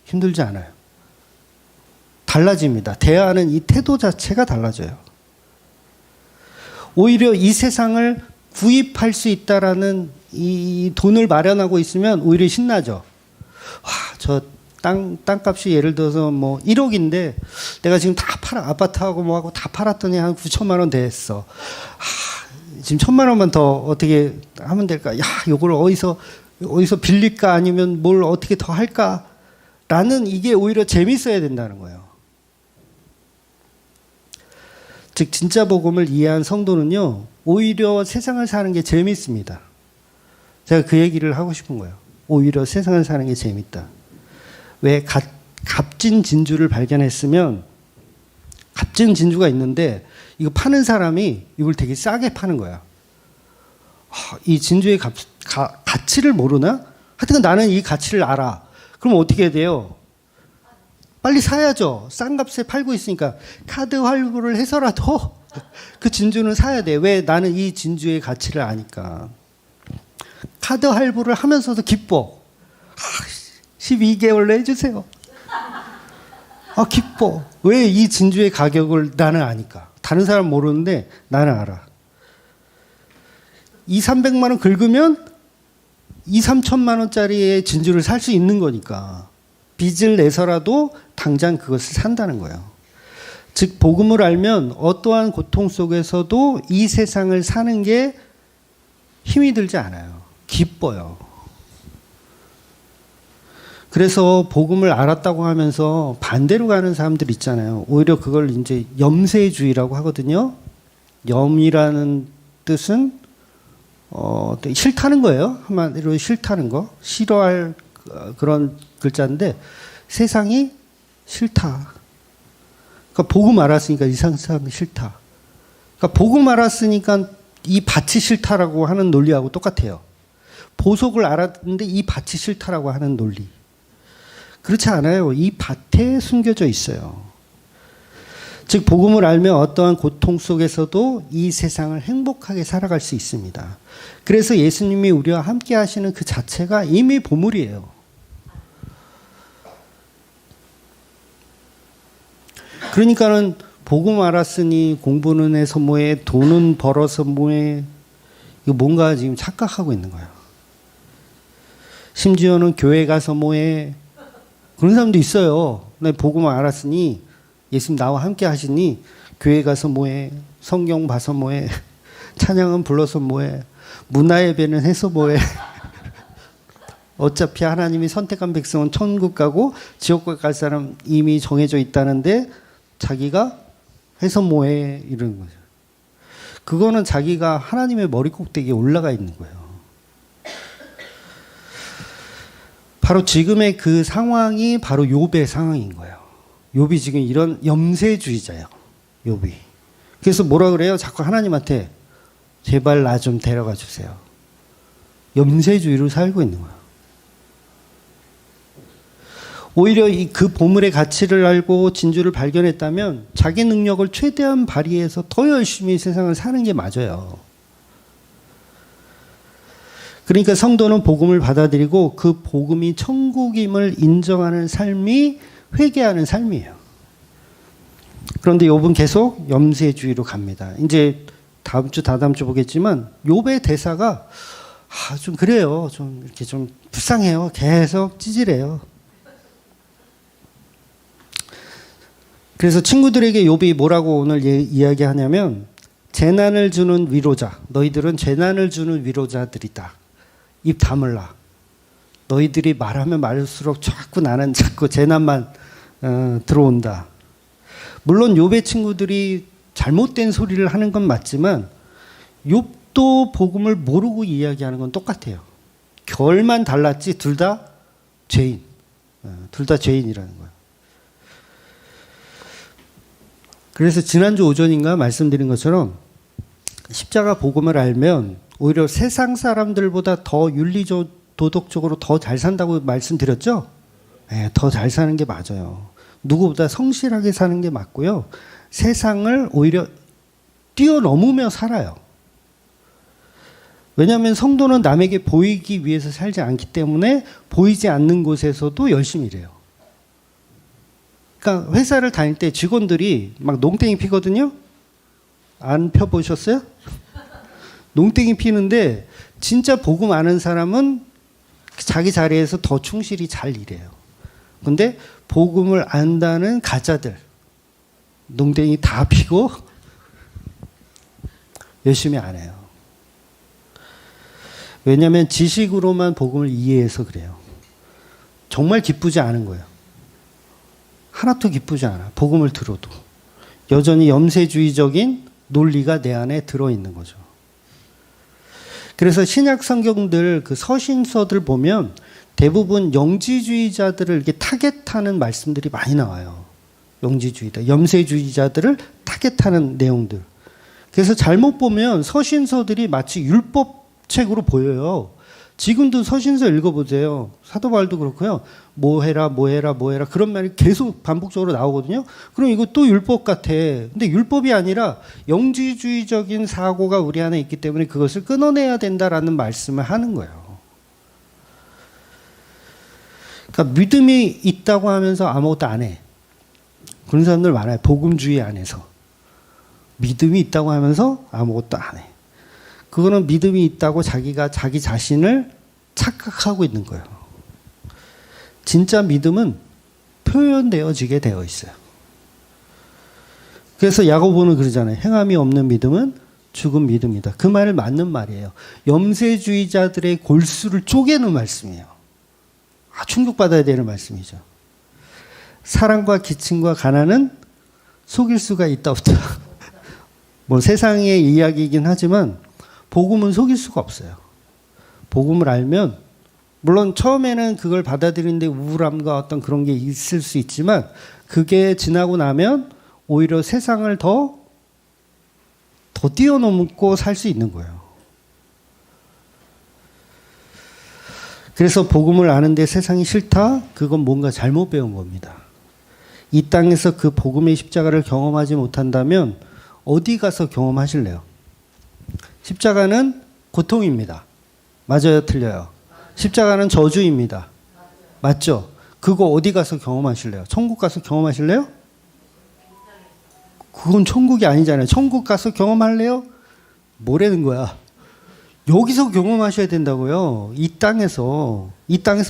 힘들지 않아요. 달라집니다. 대하는 이 태도 자체가 달라져요. 오히려 이 세상을 구입할 수 있다라는 이 돈을 마련하고 있으면 오히려 신나죠. 저 땅값이 예를 들어서 뭐 1억인데 내가 지금 다 아파트하고 뭐하고 다 팔았더니 한 9천만 원 됐어. 지금 1,000만 원만 더 어떻게 하면 될까? 요걸 어디서 빌릴까? 아니면 뭘 어떻게 더 할까? 라는 이게 오히려 재밌어야 된다는 거예요. 즉 진짜 복음을 이해한 성도는요, 오히려 세상을 사는 게 재밌습니다. 제가 그 얘기를 하고 싶은 거예요. 오히려 세상을 사는 게 재밌다. 왜 값진 진주를 발견했으면, 값진 진주가 있는데 이거 파는 사람이 이걸 되게 싸게 파는 거야. 이 진주의 가치를 모르나? 하여튼 나는 이 가치를 알아. 그럼 어떻게 해야 돼요? 빨리 사야죠. 싼 값에 팔고 있으니까 카드 환불을 해서라도 그 진주는 사야 돼. 왜? 나는 이 진주의 가치를 아니까. 카드 할부를 하면서도 기뻐. 12개월로 해주세요. 기뻐. 왜? 이 진주의 가격을 나는 아니까. 다른 사람 모르는데 나는 알아. 200~300만 원 긁으면 2~3천만 원짜리의 진주를 살 수 있는 거니까. 빚을 내서라도 당장 그것을 산다는 거예요. 즉 복음을 알면 어떠한 고통 속에서도 이 세상을 사는 게 힘이 들지 않아요. 기뻐요. 그래서 복음을 알았다고 하면서 반대로 가는 사람들 있잖아요. 오히려 그걸 이제 염세주의라고 하거든요. 염이라는 뜻은 싫다는 거예요. 한마디로 싫다는 거. 싫어할 그런 글자인데 세상이 싫다. 그러니까 복음 알았으니까 이 세상이 싫다. 그러니까 복음 알았으니까 이 밭이 싫다라고 하는 논리하고 똑같아요. 보석을 알았는데 이 밭이 싫다라고 하는 논리. 그렇지 않아요. 이 밭에 숨겨져 있어요. 즉 복음을 알면 어떠한 고통 속에서도 이 세상을 행복하게 살아갈 수 있습니다. 그래서 예수님이 우리와 함께 하시는 그 자체가 이미 보물이에요. 그러니까는 복음 알았으니 공부는 해서 뭐해, 돈은 벌어서 뭐해, 이거 뭔가 지금 착각하고 있는 거예요. 심지어는 교회 가서 뭐해, 그런 사람도 있어요. 나 복음 알았으니 예수님 나와 함께 하시니 교회 가서 뭐해, 성경 봐서 뭐해, 찬양은 불러서 뭐해, 문화예배는 해서 뭐해. 어차피 하나님이 선택한 백성은 천국 가고 지옥 갈 사람 이미 정해져 있다는데 자기가 해서 뭐해, 이러는 거죠. 그거는 자기가 하나님의 머리 꼭대기에 올라가 있는 거예요. 바로 지금의 그 상황이 바로 욥의 상황인 거예요. 욥이 지금 이런 염세주의자예요. 욥이. 그래서 뭐라 그래요? 자꾸 하나님한테 제발 나 좀 데려가 주세요. 염세주의로 살고 있는 거예요. 오히려 그 보물의 가치를 알고 진주를 발견했다면 자기 능력을 최대한 발휘해서 더 열심히 세상을 사는 게 맞아요. 그러니까 성도는 복음을 받아들이고 그 복음이 천국임을 인정하는 삶이 회개하는 삶이에요. 그런데 욥은 계속 염세주의로 갑니다. 이제 다음 주 다다음 주 보겠지만 욥의 대사가 좀 그래요. 좀 이렇게 좀 불쌍해요. 계속 찌질해요. 그래서 친구들에게 욥이 뭐라고 오늘 이야기하냐면 재난을 주는 위로자, 너희들은 재난을 주는 위로자들이다. 입 다물라. 너희들이 말하면 말할수록 나는 자꾸 재난만 들어온다. 물론 욥의 친구들이 잘못된 소리를 하는 건 맞지만 욥도 복음을 모르고 이야기하는 건 똑같아요. 결만 달랐지 둘 다 죄인. 둘 다 죄인이라는 거예요. 그래서 지난주 오전인가 말씀드린 것처럼 십자가 복음을 알면 오히려 세상 사람들보다 더 윤리적, 도덕적으로 더 잘 산다고 말씀드렸죠? 네, 더 잘 사는 게 맞아요. 누구보다 성실하게 사는 게 맞고요. 세상을 오히려 뛰어넘으며 살아요. 왜냐하면 성도는 남에게 보이기 위해서 살지 않기 때문에 보이지 않는 곳에서도 열심히 일해요. 그러니까 회사를 다닐 때 직원들이 막 농땡이 피거든요. 안 펴보셨어요? 농땡이 피는데 진짜 복음 아는 사람은 자기 자리에서 더 충실히 잘 일해요. 근데 복음을 안다는 가짜들 농땡이 다 피고 열심히 안 해요. 왜냐하면 지식으로만 복음을 이해해서 그래요. 정말 기쁘지 않은 거예요. 하나도 기쁘지 않아. 복음을 들어도. 여전히 염세주의적인 논리가 내 안에 들어있는 거죠. 그래서 신약 성경들 그 서신서들 보면 대부분 영지주의자들을 이렇게 타겟하는 말씀들이 많이 나와요. 영지주의다. 염세주의자들을 타겟하는 내용들. 그래서 잘못 보면 서신서들이 마치 율법책으로 보여요. 지금도 서신서 읽어보세요. 사도 바울도 그렇고요. 뭐 해라, 뭐 해라, 뭐 해라. 그런 말이 계속 반복적으로 나오거든요. 그럼 이거 또 율법 같아. 근데 율법이 아니라 영지주의적인 사고가 우리 안에 있기 때문에 그것을 끊어내야 된다라는 말씀을 하는 거예요. 그러니까 믿음이 있다고 하면서 아무것도 안 해. 그런 사람들 많아요. 복음주의 안에서. 믿음이 있다고 하면서 아무것도 안 해. 그거는 믿음이 있다고 자기가 자기 자신을 착각하고 있는 거예요. 진짜 믿음은 표현되어지게 되어 있어요. 그래서 야고보는 그러잖아요. 행함이 없는 믿음은 죽은 믿음이다. 그 말을 맞는 말이에요. 염세주의자들의 골수를 쪼개는 말씀이에요. 충격받아야 되는 말씀이죠. 사랑과 기침과 가난은 속일 수가 있다 없다. 뭐 세상의 이야기이긴 하지만 복음은 속일 수가 없어요. 복음을 알면 물론 처음에는 그걸 받아들이는데 우울함과 어떤 그런 게 있을 수 있지만 그게 지나고 나면 오히려 세상을 더 뛰어넘고 살 수 있는 거예요. 그래서 복음을 아는데 세상이 싫다? 그건 뭔가 잘못 배운 겁니다. 이 땅에서 그 복음의 십자가를 경험하지 못한다면 어디 가서 경험하실래요? 십자가는 고통입니다. 맞아요, 틀려요? 십자가는 저주입니다. 맞죠? 그거 어디 가서 경험하실래요? 천국 가서 경험하실래요? 그건 천국이 아니잖아요. 천국 가서 경험할래요? 뭐라는 거야? 여기서 경험하셔야 된다고요. 이 땅에서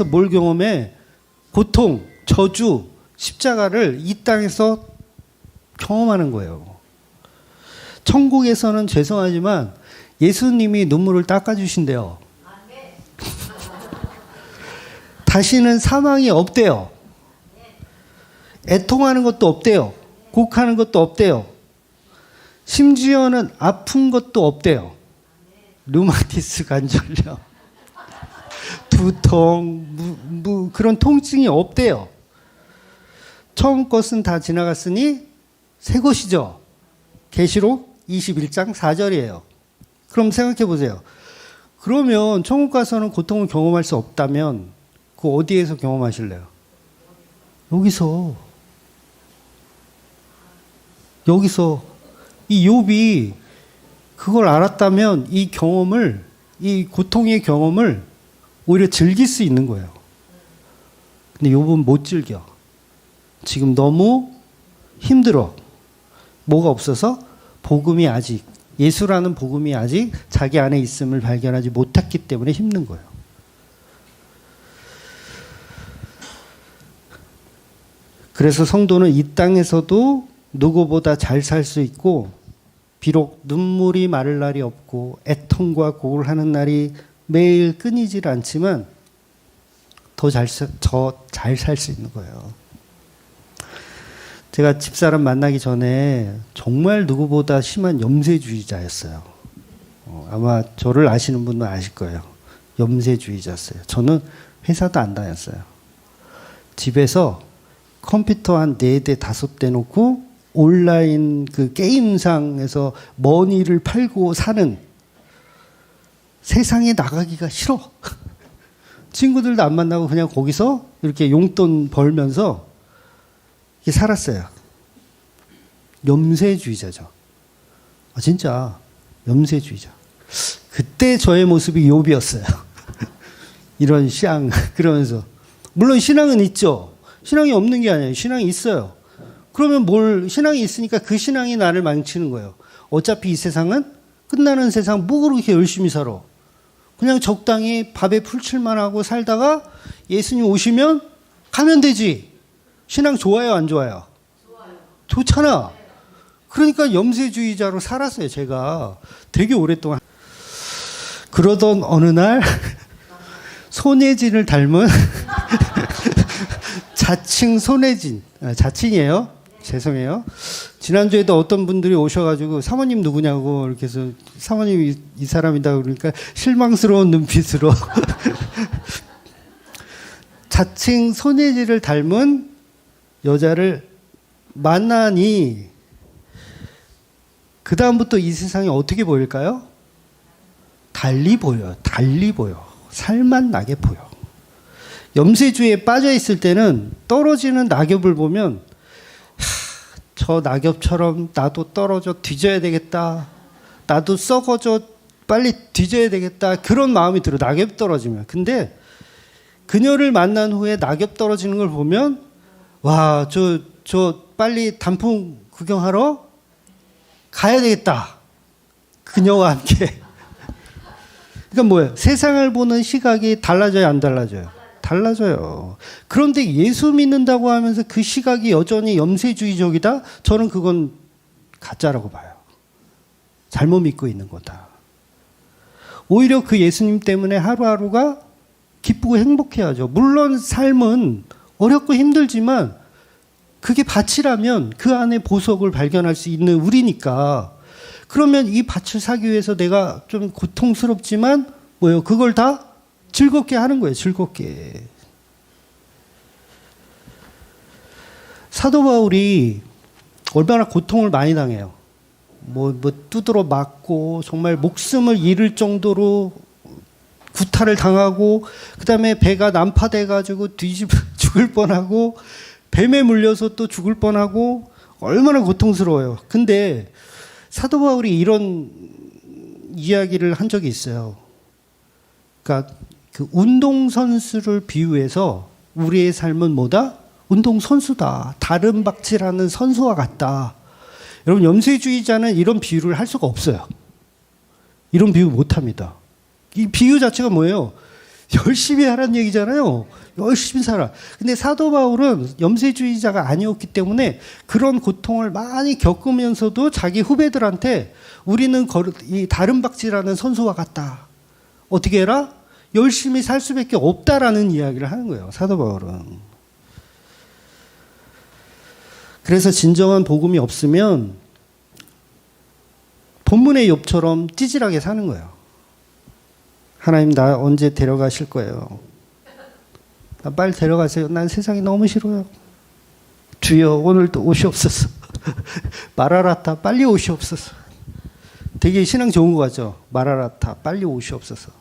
뭘 경험해? 고통, 저주, 십자가를 이 땅에서 경험하는 거예요. 천국에서는 죄송하지만 예수님이 눈물을 닦아주신대요. 다시는 사망이 없대요. 애통하는 것도 없대요. 곡하는 것도 없대요. 심지어는 아픈 것도 없대요. 류마티스 관절염, 두통, 그런 통증이 없대요. 처음 것은 다 지나갔으니 새 것이죠. 계시록 21장 4절이에요. 그럼 생각해 보세요. 그러면 천국 가서는 고통을 경험할 수 없다면 그 어디에서 경험하실래요? 여기서 이 욥이 그걸 알았다면 이 고통의 경험을 오히려 즐길 수 있는 거예요. 근데 욥은 못 즐겨. 지금 너무 힘들어. 뭐가 없어서? 예수라는 복음이 아직 자기 안에 있음을 발견하지 못했기 때문에 힘든 거예요. 그래서 성도는 이 땅에서도 누구보다 잘 살 수 있고, 비록 눈물이 마를 날이 없고 애통과 곡을 하는 날이 매일 끊이질 않지만 더 잘 살 수 있는 거예요. 제가 집사람 만나기 전에 정말 누구보다 심한 염세주의자였어요. 아마 저를 아시는 분은 아실 거예요. 염세주의자였어요. 저는 회사도 안 다녔어요. 집에서 컴퓨터 한 4대, 5대 놓고 온라인 그 게임상에서 머니를 팔고 사는, 세상에 나가기가 싫어. 친구들도 안 만나고 그냥 거기서 이렇게 용돈 벌면서 이렇게 살았어요. 염세주의자죠. 진짜 염세주의자. 그때 저의 모습이 욥이었어요. 이런 그러면서. 물론 신앙은 있죠. 신앙이 없는 게 아니에요. 신앙이 있어요. 그러면 신앙이 있으니까 그 신앙이 나를 망치는 거예요. 어차피 이 세상은 끝나는 세상, 뭐 그렇게 열심히 살아. 그냥 적당히 밥에 풀칠만 하고 살다가 예수님 오시면 가면 되지. 신앙 좋아요, 안 좋아요? 좋잖아. 그러니까 염세주의자로 살았어요, 제가. 되게 오랫동안. 그러던 어느 날 손예진을 닮은 자칭 자칭이에요. 죄송해요. 지난주에도 어떤 분들이 오셔가지고 사모님 누구냐고 이렇게 해서 사모님이 이 사람이다 그러니까 실망스러운 눈빛으로 자칭 손예진을 닮은 여자를 만나니 그 다음부터 이 세상이 어떻게 보일까요? 달리 보여. 살만 나게 보여. 염세주의에 빠져 있을 때는 떨어지는 낙엽을 보면 저 낙엽처럼 나도 떨어져 뒤져야 되겠다. 나도 썩어져 빨리 뒤져야 되겠다. 그런 마음이 들어. 낙엽 떨어지면. 근데 그녀를 만난 후에 낙엽 떨어지는 걸 보면 와, 저 빨리 단풍 구경하러 가야 되겠다. 그녀와 함께. 그러니까 뭐예요? 세상을 보는 시각이 달라져요, 안 달라져요? 달라져요. 그런데 예수 믿는다고 하면서 그 시각이 여전히 염세주의적이다? 저는 그건 가짜라고 봐요. 잘못 믿고 있는 거다. 오히려 그 예수님 때문에 하루하루가 기쁘고 행복해야죠. 물론 삶은 어렵고 힘들지만 그게 밭이라면 그 안에 보석을 발견할 수 있는 우리니까. 그러면 이 밭을 사기 위해서 내가 좀 고통스럽지만 뭐예요? 그걸 다 즐겁게 하는 거예요. 즐겁게. 사도 바울이 얼마나 고통을 많이 당해요. 뭐 두드러 맞고 정말 목숨을 잃을 정도로 구타를 당하고 그다음에 배가 난파돼 가지고 죽을 뻔하고 뱀에 물려서 또 죽을 뻔하고 얼마나 고통스러워요. 근데 사도 바울이 이런 이야기를 한 적이 있어요. 그러니까 그 운동선수를 비유해서 우리의 삶은 뭐다? 운동선수다. 다른 박질하는 선수와 같다. 여러분, 염세주의자는 이런 비유를 할 수가 없어요. 이런 비유 못합니다. 이 비유 자체가 뭐예요? 열심히 하라는 얘기잖아요. 열심히 살아. 근데 사도 바울은 염세주의자가 아니었기 때문에 그런 고통을 많이 겪으면서도 자기 후배들한테 우리는 이 다른 박질하는 선수와 같다. 어떻게 해라? 열심히 살 수밖에 없다라는 이야기를 하는 거예요. 사도 바울은. 그래서 진정한 복음이 없으면 본문의 욥처럼 찌질하게 사는 거예요. 하나님 나 언제 데려가실 거예요? 나 빨리 데려가세요. 난 세상이 너무 싫어요. 주여 오늘도 오시옵소서. 마라라타 빨리 오시옵소서. 되게 신앙 좋은 거 같죠? 마라라타 빨리 오시옵소서.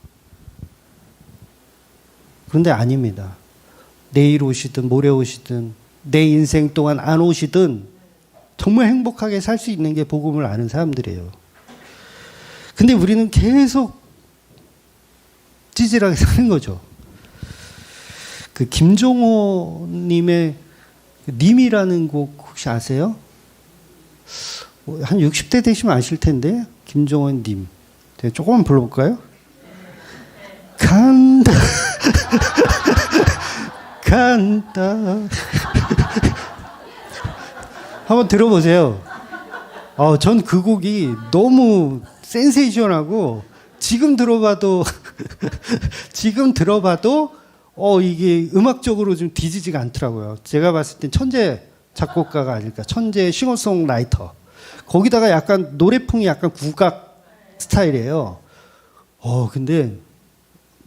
그런데 아닙니다. 내일 오시든 모레 오시든 내 인생 동안 안 오시든 정말 행복하게 살 수 있는 게 복음을 아는 사람들이에요. 근데 우리는 계속 찌질하게 사는 거죠. 그 김종호 님의 님이라는 곡 혹시 아세요? 한 60대 되시면 아실 텐데 김종호 님. 제가 조금만 불러볼까요? 간다 간다 한번 들어보세요. 전 그 곡이 너무 센세이션하고 지금 들어봐도 이게 음악적으로 좀 뒤지지가 않더라고요. 제가 봤을 땐 천재 작곡가가 아닐까. 천재 싱어송라이터. 거기다가 약간 노래풍이 약간 국악 스타일이에요. 근데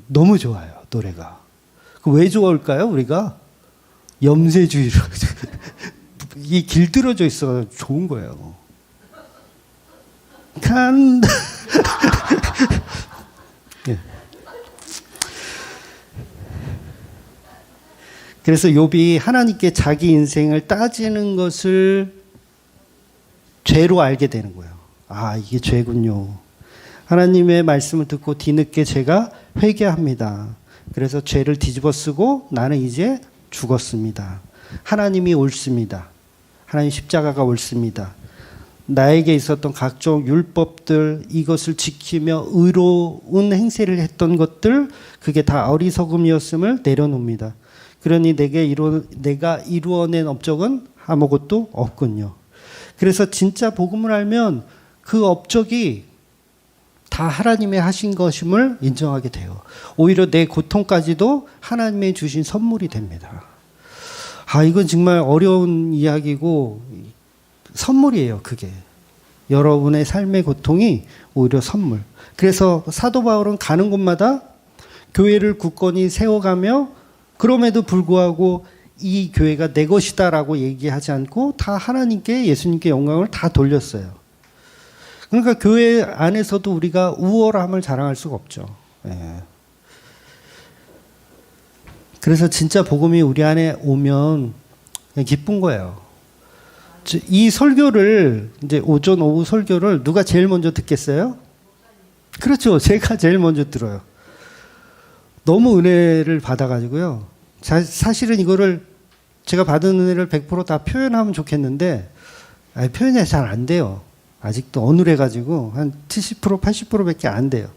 너무 좋아요, 노래가. 왜 좋아할까요, 우리가? 염세주의로. 이 길들어져 있어 좋은 거예요. 간다. 예. 그래서 욥이 하나님께 자기 인생을 따지는 것을 죄로 알게 되는 거예요. 이게 죄군요. 하나님의 말씀을 듣고 뒤늦게 제가 회개합니다. 그래서 죄를 뒤집어 쓰고 나는 이제 죽었습니다. 하나님이 옳습니다. 하나님 십자가가 옳습니다. 나에게 있었던 각종 율법들 이것을 지키며 의로운 행세를 했던 것들 그게 다 어리석음이었음을 내려놓습니다. 그러니 내가 이루어낸 업적은 아무것도 없군요. 그래서 진짜 복음을 알면 그 업적이 다 하나님의 하신 것임을 인정하게 돼요. 오히려 내 고통까지도 하나님의 주신 선물이 됩니다. 이건 정말 어려운 이야기고 선물이에요, 그게. 여러분의 삶의 고통이 오히려 선물. 그래서 사도 바울은 가는 곳마다 교회를 굳건히 세워가며 그럼에도 불구하고 이 교회가 내 것이다라고 얘기하지 않고 다 하나님께 예수님께 영광을 다 돌렸어요. 그러니까 교회 안에서도 우리가 우월함을 자랑할 수가 없죠. 예. 그래서 진짜 복음이 우리 안에 오면 그냥 기쁜 거예요. 이 설교를 이제 오전 오후 설교를 누가 제일 먼저 듣겠어요? 그렇죠. 제가 제일 먼저 들어요. 너무 은혜를 받아가지고요. 사실은 이거를 제가 받은 은혜를 100% 다 표현하면 좋겠는데 표현이 잘 안 돼요. 아직도 어눌해가지고 한 70% 80%밖에 안 돼요.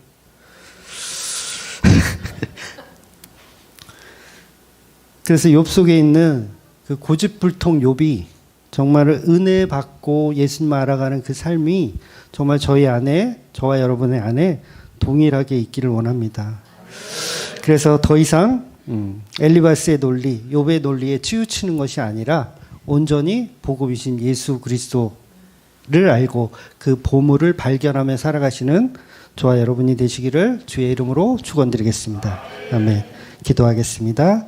그래서 욥 속에 있는 그 고집불통 욥이 정말 은혜 받고 예수님 알아가는 그 삶이 정말 저희 안에, 저와 여러분의 안에 동일하게 있기를 원합니다. 그래서 더 이상 엘리바스의 논리, 욥의 논리에 치우치는 것이 아니라 온전히 복음이신 예수 그리스도를 알고 그 보물을 발견하며 살아가시는 저와 여러분이 되시기를 주의 이름으로 축원드리겠습니다. 아멘. 기도하겠습니다.